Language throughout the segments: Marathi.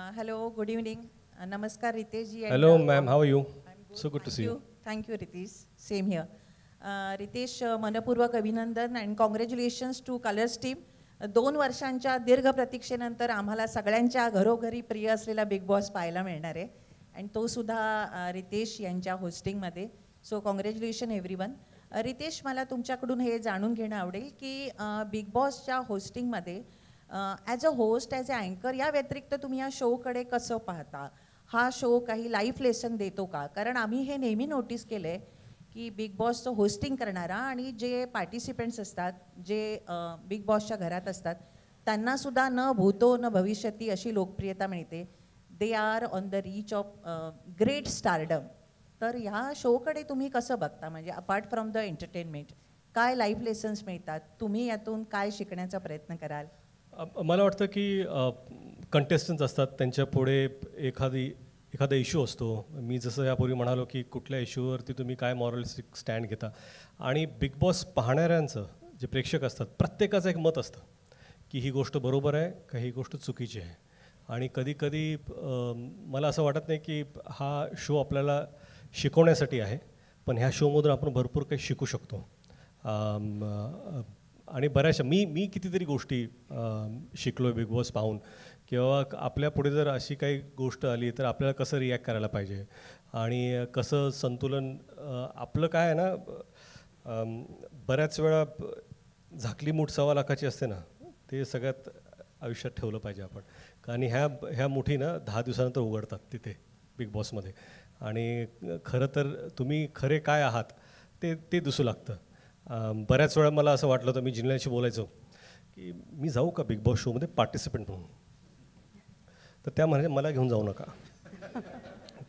Hello, good evening. Namaskar, Ritesh ji. Hello, ma'am. How are you? So good to see you. Thank you, Ritesh. Same here. Ritesh, मनपूर्वक अभिनंदन and congratulations to Colors team. 2 वर्षांच्या दीर्घ प्रतीक्षेनंतर आम्हाला सगळ्यांच्या घरोघरी प्रिय असलेला बिग बॉस पाहायला मिळणार आहे आणि तो सुद्धा रितेश यांच्या होस्टिंगमध्ये. So congratulations everyone. रितेश, मला तुमच्याकडून हे जाणून घेणं आवडेल की बिग बॉसच्या होस्टिंगमध्ये as a host, as a अँकर या व्यतिरिक्त तुम्ही या शोकडे कसं पाहता? हा शो काही लाईफ लेसन देतो का? कारण आम्ही हे नेहमी नोटीस केलं आहे की बिग बॉसचं होस्टिंग करणारा आणि जे पार्टिसिपेंट्स असतात, जे बिग बॉसच्या घरात असतात, त्यांनासुद्धा न भूतो न भविष्यती अशी लोकप्रियता मिळते. They are on the reach of great stardom. तर ह्या शोकडे तुम्ही कसं बघता? म्हणजे अपार्ट फ्रॉम द एंटरटेनमेंट काय लाईफ लेसन्स मिळतात? तुम्ही यातून काय शिकण्याचा प्रयत्न कराल? मला वाटतं की कंटेस्टंट्स असतात, त्यांच्या पुढे एखादा इश्यू असतो. मी जसं यापूर्वी म्हणालो की कुठल्या इश्यूवरती तुम्ही काय मॉरलिस्टिक स्टँड घेता, आणि बिग बॉस पाहणाऱ्यांचं जे प्रेक्षक असतात प्रत्येकाचं एक मत असतं की ही गोष्ट बरोबर आहे का ही गोष्ट चुकीची आहे. आणि कधी मला असं वाटत नाही की हा शो आपल्याला शिकवण्यासाठी आहे, पण ह्या शोमधून आपण भरपूर काही शिकू शकतो. आणि बऱ्याचशा मी कितीतरी गोष्टी शिकलो आहे बिग बॉस पाहून, किंवा आपल्या पुढे जर अशी काही गोष्ट आली तर आपल्याला कसं रिॲक्ट करायला पाहिजे आणि कसं संतुलन आपलं काय आहे ना. बऱ्याच वेळा झाकली मूठ 1.25 लाखाची असते ना, ते सगळ्यात आयुष्यात ठेवलं पाहिजे आपण. कारण ह्या मुठी ना 10 दिवसानंतर उघडतात तिथे बिग बॉसमध्ये, आणि खरं तर तुम्ही खरे काय आहात ते दिसू लागतं. बऱ्याच वेळा मला असं वाटलं होतं, मी जिल्ह्याशी बोलायचो की मी जाऊ का बिग बॉस शोमध्ये पार्टिसिपेंट म्हणून, तर त्या म्हणाले मला घेऊन जाऊ नका.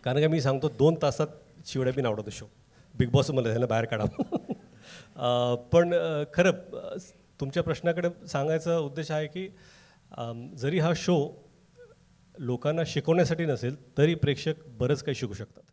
कारण का मी सांगतो 2 तासात चिवड्या बी आवडतो शो. बिग बॉस मला त्याला बाहेर काढा. पण खरं तुमच्या प्रश्नाकडे सांगायचा उद्देश आहे की जरी हा शो लोकांना शिकवण्यासाठी नसेल तरी प्रेक्षक बरंच काही शिकू शकतात.